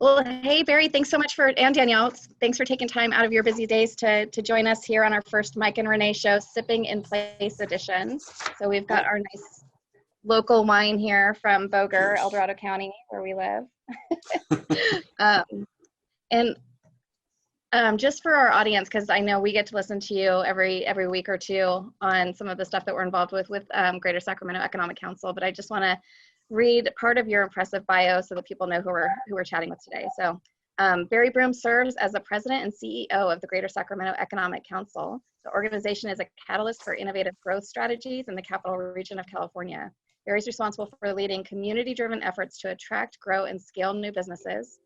Well, hey, Barry, thanks so much and Danielle, thanks for taking time out of your busy days to join us here on our first Maic and Renee Show, Sipping in Place edition. So we've got our nice local wine here from Boger, El Dorado County, where we live. Just for our audience, because I know we get to listen to you every week or two on some of the stuff that we're involved with Greater Sacramento Economic Council, but I just want to read part of your impressive bio so that people know who we're chatting with today. So Barry Broome serves as the president and CEO of the Greater Sacramento Economic Council. The organization is a catalyst for innovative growth strategies in the capital region of California. Barry's responsible for leading community-driven efforts to attract, grow, and scale new businesses,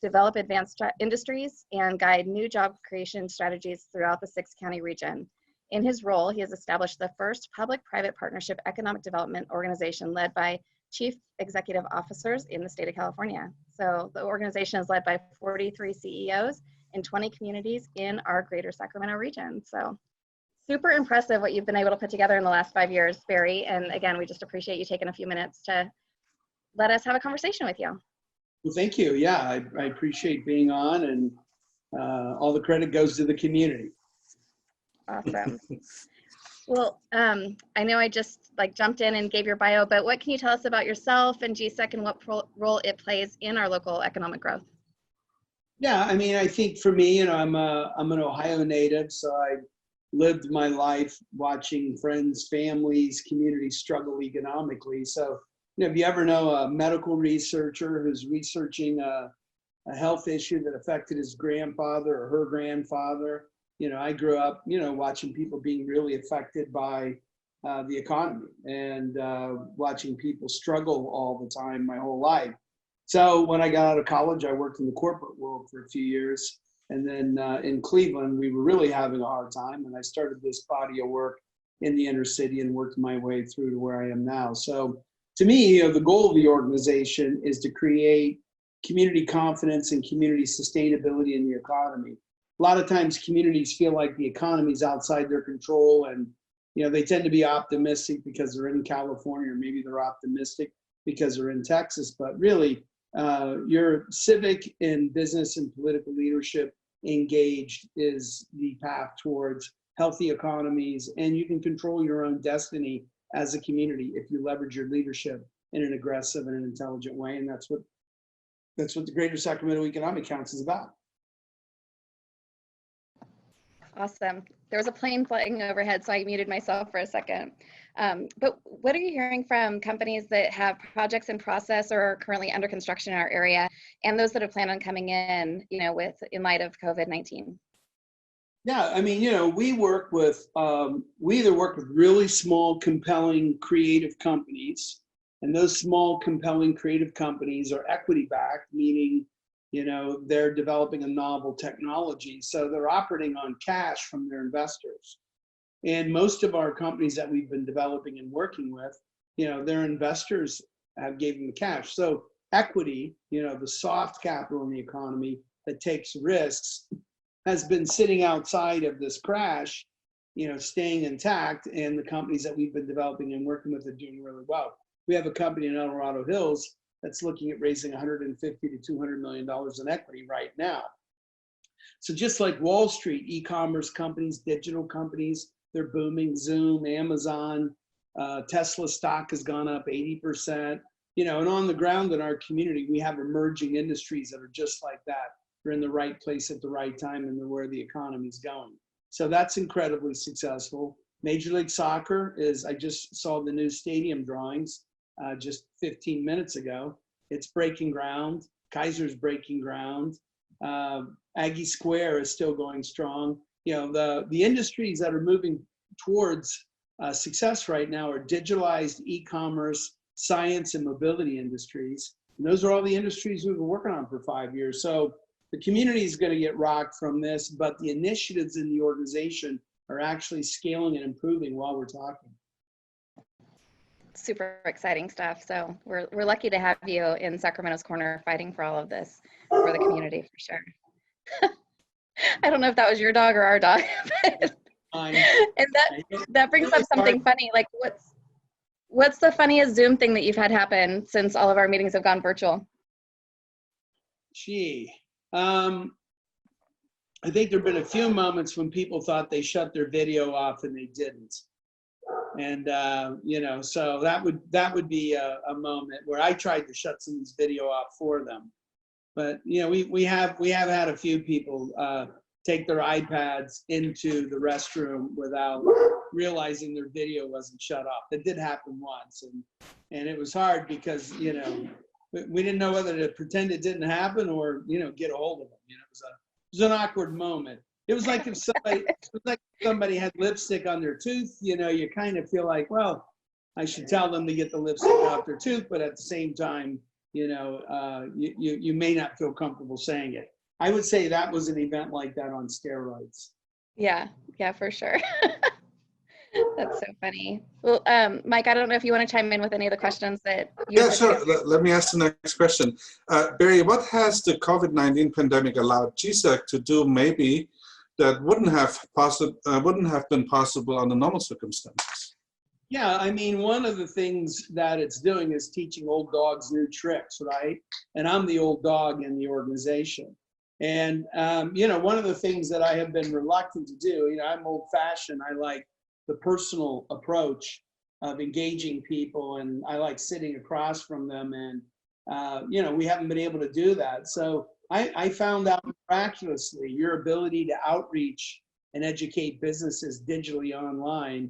develop advanced industries, and guide new job creation strategies throughout the six-county region. In his role, he has established the first public-private partnership economic development organization led by chief executive officers in the state of California. So the organization is led by 43 CEOs in 20 communities in our Greater Sacramento region. So super impressive what you've been able to put together in the last 5 years, Barry. And again, we just appreciate you taking a few minutes to let us have a conversation with you. Well, thank you. Yeah, I appreciate being on, and all the credit goes to the community. Awesome. Well, I know I just jumped in and gave your bio, but what can you tell us about yourself and GSEC and what role it plays in our local economic growth? Yeah, I mean, I think for me, I'm an Ohio native, so I lived my life watching friends, families, communities struggle economically. So, if you ever know a medical researcher who's researching a health issue that affected his grandfather or her grandfather, I grew up, watching people being really affected by the economy and watching people struggle all the time my whole life. So when I got out of college, I worked in the corporate world for a few years. And then in Cleveland, we were really having a hard time. And I started this body of work in the inner city and worked my way through to where I am now. So to me, the goal of the organization is to create community confidence and community sustainability in the economy. A lot of times communities feel like the economy is outside their control, and they tend to be optimistic because they're in California, or maybe they're optimistic because they're in Texas. But really, your civic and business and political leadership engaged is the path towards healthy economies, and you can control your own destiny as a community if you leverage your leadership in an aggressive and an intelligent way. And that's what the Greater Sacramento Economic Council is about. Awesome. There was a plane flying overhead, so I muted myself for a second. But what are you hearing from companies that have projects in process or are currently under construction in our area, and those that have planned on coming in, in light of COVID-19? Yeah, I mean, we work with, we either work with really small, compelling, creative companies, and those small, compelling, creative companies are equity-backed, meaning, they're developing a novel technology. So they're operating on cash from their investors. And most of our companies that we've been developing and working with, their investors have gave them the cash. So equity, the soft capital in the economy that takes risks, has been sitting outside of this crash, staying intact, and the companies that we've been developing and working with are doing really well. We have a company in El Dorado Hills that's looking at raising $150 to $200 million in equity right now. So just like Wall Street, e-commerce companies, digital companies, they're booming. Zoom, Amazon, Tesla stock has gone up 80%. And on the ground in our community, we have emerging industries that are just like that. They're in the right place at the right time, and they're where the economy is going. So that's incredibly successful. Major League Soccer I just saw the new stadium drawings just 15 minutes ago. It's breaking ground. Kaiser's breaking ground. Aggie Square is still going strong. The industries that are moving towards success right now are digitalized e-commerce, science, and mobility industries. And those are all the industries we've been working on for 5 years. So the community is going to get rocked from this, but the initiatives in the organization are actually scaling and improving while we're talking. Super exciting stuff. So we're lucky to have you in Sacramento's corner fighting for all of this for the community, for sure. I don't know if that was your dog or our dog, but and that brings up something funny. Like, what's the funniest Zoom thing that you've had happen since all of our meetings have gone virtual? Gee, I think there've been a few moments when people thought they shut their video off and they didn't. And you know, so that would be a moment where I tried to shut someone's video off for them. But you know, we have had a few people take their iPads into the restroom without realizing their video wasn't shut off. That did happen once, and it was hard because, you know, we didn't know whether to pretend it didn't happen or, you know, get a hold of them. You know, it was an awkward moment. It was like if somebody had lipstick on their tooth. You know, you kind of feel like, well, I should tell them to get the lipstick off their tooth, but at the same time, you know, you may not feel comfortable saying it. I would say that was an event like that on steroids. Yeah, for sure. That's so funny. Well, Mike, I don't know if you want to chime in with any of the questions that you. Yeah, sure. Let me ask the next question. Barry, what has the COVID-19 pandemic allowed GSEC to do maybe that wouldn't have been possible under normal circumstances? Yeah, I mean, one of the things that it's doing is teaching old dogs new tricks, right? And I'm the old dog in the organization. And, you know, one of the things that I have been reluctant to do, you know, I'm old fashioned. I like the personal approach of engaging people, and I like sitting across from them. And, you know, we haven't been able to do that. So I found out miraculously your ability to outreach and educate businesses digitally online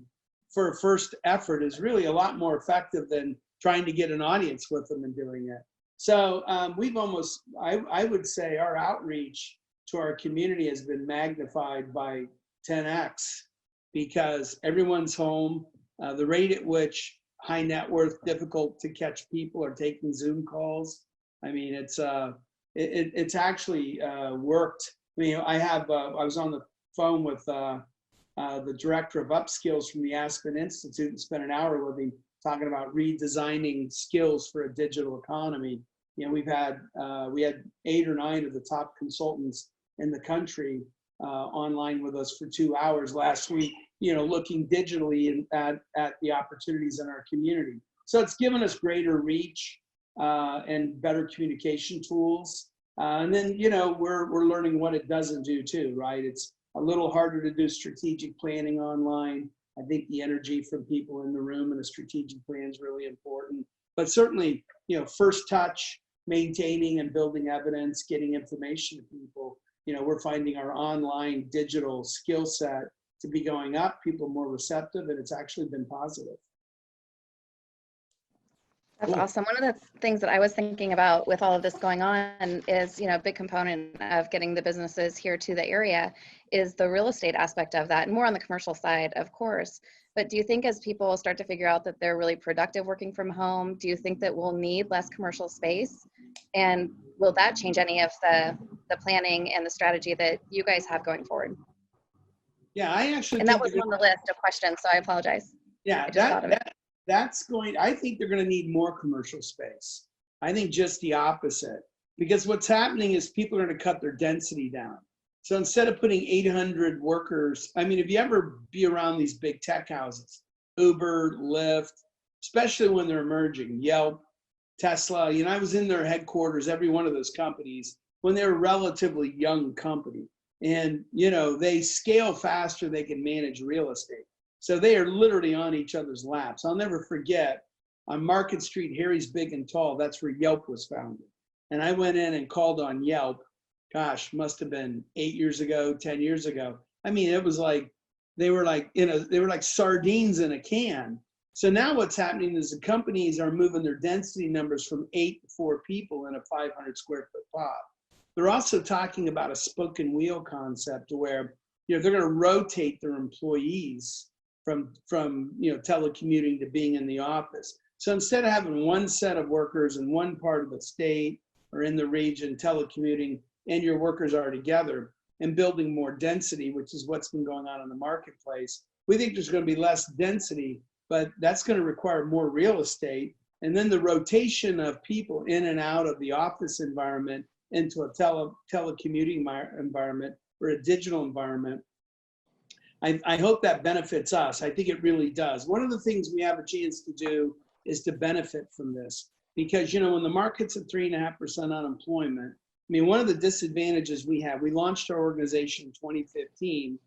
for a first effort is really a lot more effective than trying to get an audience with them and doing it. So we've almost, I would say our outreach to our community has been magnified by 10x because everyone's home. The rate at which high net worth, difficult to catch people are taking Zoom calls. I mean, it's actually worked. I mean, I was on the phone with the director of upskills from the Aspen Institute and spent an hour with him talking about redesigning skills for a digital economy. You know, we had 8 or 9 of the top consultants in the country online with us for 2 hours last week, you know, looking digitally at the opportunities in our community. So it's given us greater reach and better communication tools. And then, you know, we're learning what it doesn't do too, right? It's a little harder to do strategic planning online. I think the energy from people in the room and a strategic plan is really important. But certainly, you know, first touch, maintaining and building evidence, getting information to people, you know, we're finding our online digital skill set to be going up, people more receptive, and it's actually been positive. That's awesome. One of the things that I was thinking about with all of this going on is, you know, a big component of getting the businesses here to the area is the real estate aspect of that, and more on the commercial side, of course. But do you think as people start to figure out that they're really productive working from home, do you think that we'll need less commercial space? And will that change any of the planning and the strategy that you guys have going forward? Yeah, I actually and that was on the list of questions, so I apologize. Yeah, I think they're going to need more commercial space. I think just the opposite, because what's happening is people are going to cut their density down. So instead of putting 800 workers, I mean, if you ever be around these big tech houses, Uber, Lyft, especially when they're emerging, Yelp, Tesla, you know, I was in their headquarters, every one of those companies, when they were a relatively young company. And, you know, they scale faster, they can manage real estate. So they are literally on each other's laps. I'll never forget, on Market Street, Harry's Big and Tall, that's where Yelp was founded. And I went in and called on Yelp, gosh, must have been 8 years ago, 10 years ago. I mean, it was like, they were like sardines in a can. So now what's happening is the companies are moving their density numbers from 8 to 4 people in a 500 square foot pod. They're also talking about a spoke and wheel concept where, you know, they're going to rotate their employees from you know, telecommuting to being in the office. So instead of having one set of workers in one part of the state or in the region telecommuting and your workers are together and building more density, which is what's been going on in the marketplace, we think there's going to be less density, but that's going to require more real estate. And then the rotation of people in and out of the office environment into a telecommuting environment or a digital environment, I hope that benefits us. I think it really does. One of the things we have a chance to do is to benefit from this because, you know, when the market's at 3.5% unemployment mean, one of the disadvantages we have, we launched our organization in 2015.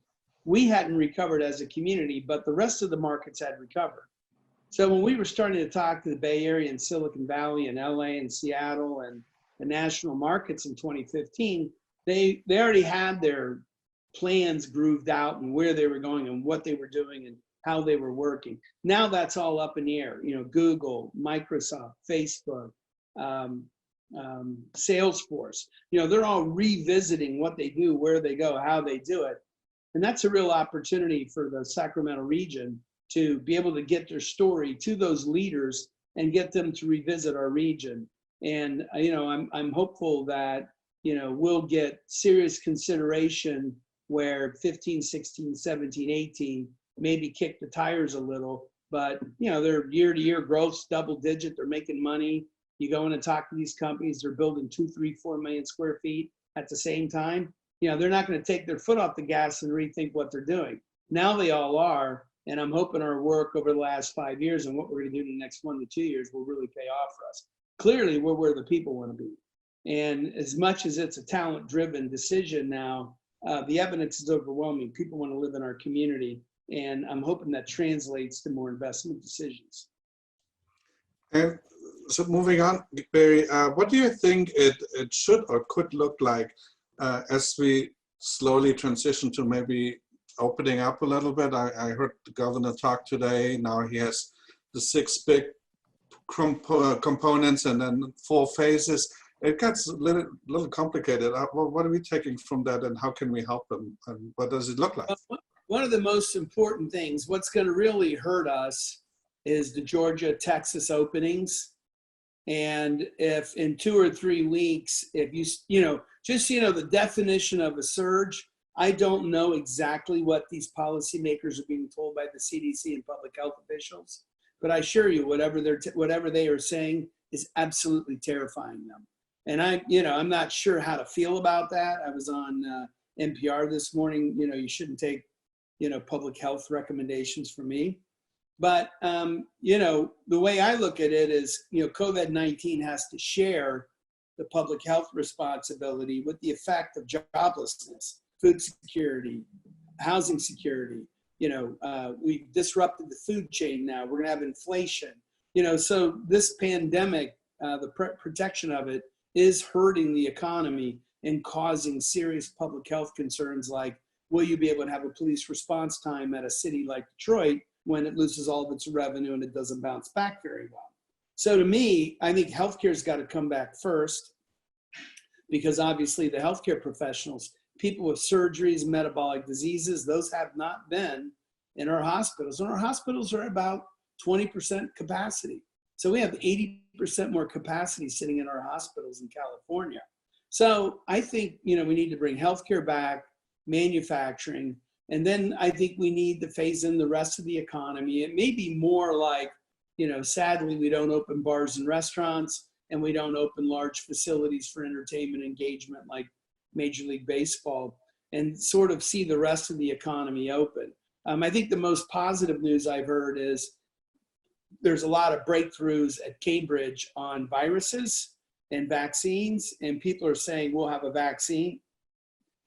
We hadn't recovered as a community, but the rest of the markets had recovered. So when we were starting to talk to the Bay Area and Silicon Valley and LA and Seattle and the national markets in 2015, they already had their plans grooved out and where they were going and what they were doing and how they were working. Now that's all up in the air. You know, Google, Microsoft, Facebook, Salesforce, you know, they're all revisiting what they do, where they go, how they do it. And that's a real opportunity for the Sacramento region to be able to get their story to those leaders and get them to revisit our region. And, you know, I'm hopeful that, you know, we'll get serious consideration where 15, 16, 17, 18 maybe kick the tires a little, but, you know, their year-to-year growth's double digit, they're making money. You go in and talk to these companies, they're building 2, 3, 4 million square feet at the same time. You know, they're not going to take their foot off the gas and rethink what they're doing. Now they all are, and I'm hoping our work over the last 5 years and what we're going to do in the next 1 to 2 years will really pay off for us. Clearly, we're where the people want to be. And as much as it's a talent-driven decision now, the evidence is overwhelming. People want to live in our community, and I'm hoping that translates to more investment decisions. And so moving on, Barry, what do you think it should or could look like as we slowly transition to maybe opening up a little bit? I heard the governor talk today. Now he has the 6 big components and then 4 phases. It gets a little complicated. What are we taking from that, and how can we help them, and what does it look like? One of the most important things, what's going to really hurt us, is the Georgia, Texas openings. And if in 2 or 3 weeks, if you know, just so you know, the definition of a surge, I don't know exactly what these policymakers are being told by the CDC and public health officials, but I assure you, whatever they are saying is absolutely terrifying them. And I'm not sure how to feel about that. I was on NPR this morning. You know, you shouldn't take, you know, public health recommendations from me. But, you know, the way I look at it is, you know, COVID-19 has to share the public health responsibility with the effect of joblessness, food security, housing security. You know, we've disrupted the food chain now. We're going to have inflation. You know, so this pandemic, the protection of it is hurting the economy and causing serious public health concerns like, will you be able to have a police response time at a city like Detroit when it loses all of its revenue and it doesn't bounce back very well? So to me, I think healthcare's got to come back first, because obviously the healthcare professionals, people with surgeries, metabolic diseases, those have not been in our hospitals. And our hospitals are about 20% capacity. So we have 80% more capacity sitting in our hospitals in California. So I think, you know, we need to bring healthcare back, manufacturing, and then I think we need to phase in the rest of the economy. It may be more like, you know, sadly, we don't open bars and restaurants, and we don't open large facilities for entertainment engagement like Major League Baseball, and sort of see the rest of the economy open. I think the most positive news I've heard is there's a lot of breakthroughs at Cambridge on viruses and vaccines, and people are saying we'll have a vaccine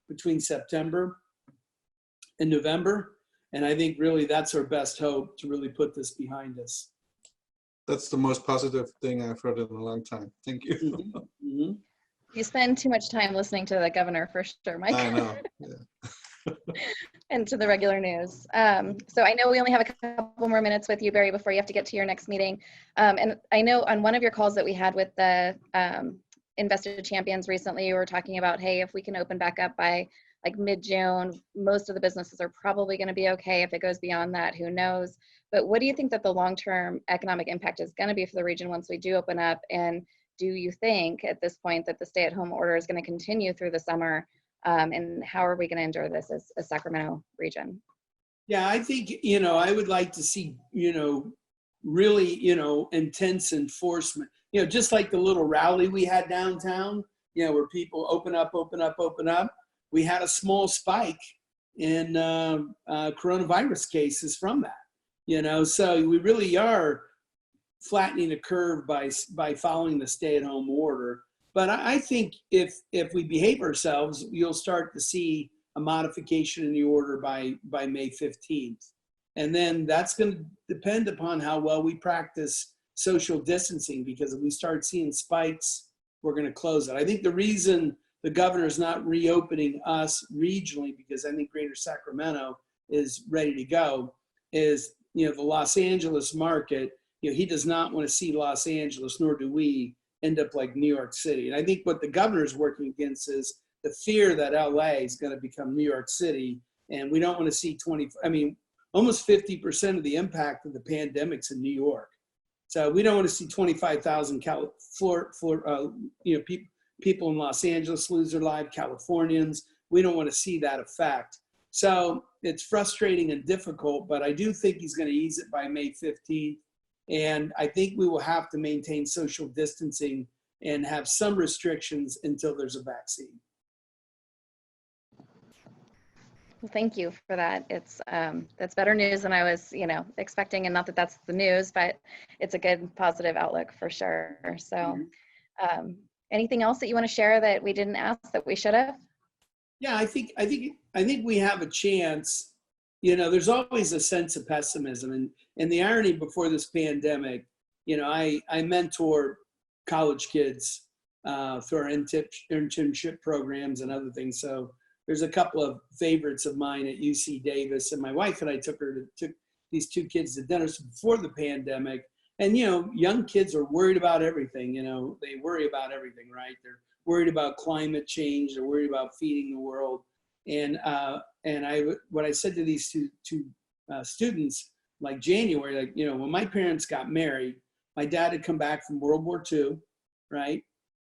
between September and November. And I think really that's our best hope to really put this behind us. That's the most positive thing I've heard in a long time. Thank you. Mm-hmm. Mm-hmm. You spend too much time listening to the governor, for sure, Mike. I know. Yeah. And to the regular news. So I know we only have a couple more minutes with you, Barry, before you have to get to your next meeting. And I know on one of your calls that we had with the Invested Champions recently, you were talking about, hey, if we can open back up by like mid-June, most of the businesses are probably going to be okay. If it goes beyond that, who knows? But what do you think that the long-term economic impact is going to be for the region once we do open up? And do you think at this point that the stay-at-home order is going to continue through the summer? And how are we going to endure this as a Sacramento region? Yeah, I think, you know, I would like to see, you know, really, you know, intense enforcement, you know, just like the little rally we had downtown, you know, where people open up, open up, open up. We had a small spike in coronavirus cases from that, you know, so we really are flattening a curve by following the stay-at-home order. But I think if we behave ourselves, you'll start to see a modification in the order by May 15th. And then that's going to depend upon how well we practice social distancing, because if we start seeing spikes, we're going to close it. I think the reason the governor is not reopening us regionally, because I think Greater Sacramento is ready to go, is, you know, the Los Angeles market, you know, he does not want to see Los Angeles, nor do we, end up like New York City. And I think what the governor is working against is the fear that LA is going to become New York City. And we don't want to see almost 50% of the impact of the pandemic's in New York. So we don't want to see 25,000 people in Los Angeles lose their life, Californians. We don't want to see that effect. So it's frustrating and difficult, but I do think he's going to ease it by May 15th. And I think we will have to maintain social distancing and have some restrictions until there's a vaccine. Well, thank you for that. It's that's better news than I was, expecting, and not that that's the news, but it's a good positive outlook for sure. So, anything else that you want to share that we didn't ask that we should have? Yeah, I think we have a chance. You know, there's always a sense of pessimism, and the irony before this pandemic, I mentor college kids through our internship programs and other things. So there's a couple of favorites of mine at UC Davis, and my wife and I took these two kids to dinner before the pandemic. And, young kids are worried about everything. They worry about everything, right? They're worried about climate change. They're worried about feeding the world. And what I said to these two students, like January, when my parents got married, my dad had come back from World War II, right?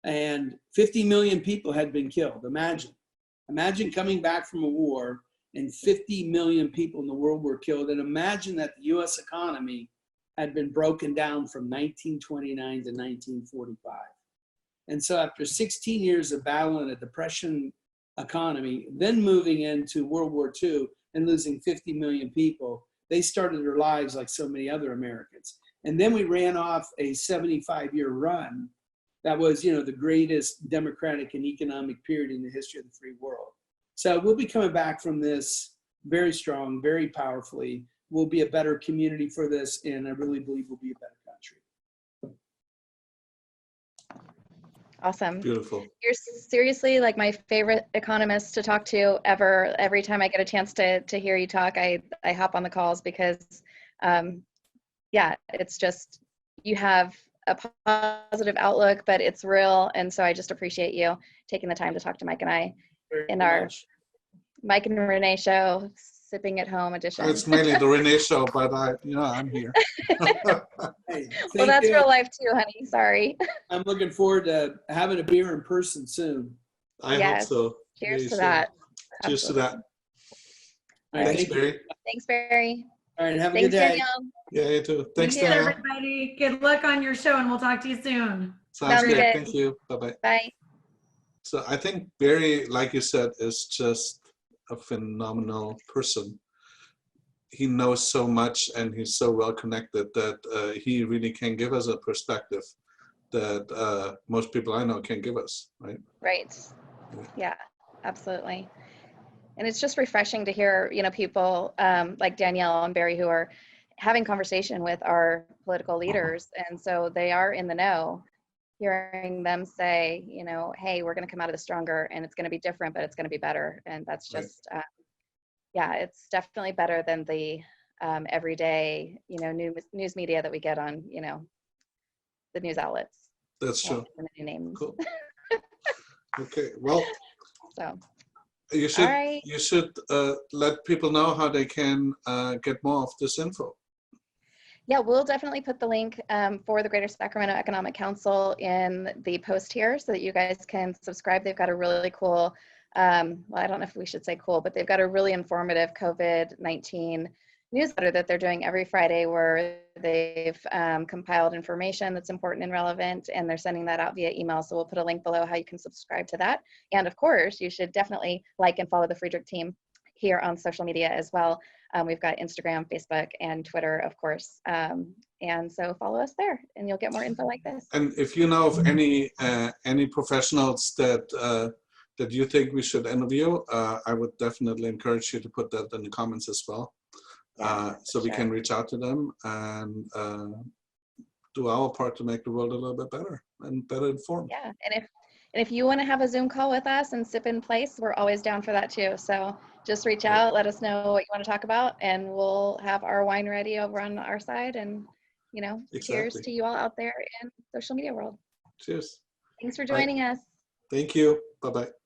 And 50 million people had been killed. Imagine coming back from a war and 50 million people in the world were killed. And imagine that the US economy had been broken down from 1929 to 1945. And so after 16 years of battle in a depression economy, then moving into World War II and losing 50 million people, they started their lives like so many other Americans. And then we ran off a 75-year run that was, the greatest democratic and economic period in the history of the free world. So we'll be coming back from this very strong, very powerfully. We'll be a better community for this, and I really believe we'll be a better country. Awesome. Beautiful. You're seriously like my favorite economist to talk to ever. Every time I get a chance to hear you talk, I hop on the calls because, it's just, you have a positive outlook, but it's real. And so I just appreciate you taking the time to talk to Mike and I in our Mike and Renee Show, sipping at home edition. It's mainly the Renee Show, but I'm here. Hey, well, that's real life too, honey. Sorry. I'm looking forward to having a beer in person soon. I hope so. Cheers to that. Cheers to that. All right, Thanks, Barry. Thanks, Barry. All right, have a Thanks, good day. Danielle. Yeah, you too. Thanks, Thank you, Danielle. everybody. Good luck on your show, and we'll talk to you soon. Sounds Sounds good. good. Thank you. Bye-bye. Bye. So I think Barry, like you said, is just a phenomenal person. He knows so much, and he's so well connected that he really can give us a perspective that most people I know can't give us, right? Right. Yeah, absolutely. And it's just refreshing to hear, people like Danielle and Barry who are having conversation with our political leaders. And so they are in the know, hearing them say, hey, we're going to come out of this stronger, and it's going to be different, but it's going to be better. And that's just, it's definitely better than the everyday, news media that we get on, the news outlets. That's true. Names. Cool. Okay. Well, So. You should right. Let people know how they can get more of this info. Yeah, we'll definitely put the link for the Greater Sacramento Economic Council in the post here so that you guys can subscribe. They've got a really cool, I don't know if we should say cool, but they've got a really informative COVID-19 newsletter that they're doing every Friday where they've compiled information that's important and relevant, and they're sending that out via email. So we'll put a link below how you can subscribe to that. And of course, you should definitely like and follow the Friedrich team here on social media as well. We've got Instagram, Facebook, and Twitter, of course. And so follow us there, and you'll get more info like this. And if you know of any professionals that that you think we should interview, I would definitely encourage you to put that in the comments as well, so we can reach out to them and do our part to make the world a little bit better and better informed. Yeah, and if you want to have a Zoom call with us and sip in place, we're always down for that too. So just reach out, let us know what you want to talk about, and we'll have our wine ready over on our side. And you know, cheers to you all out there in social media world. Cheers. Thanks for joining us. Thank you. Bye-bye.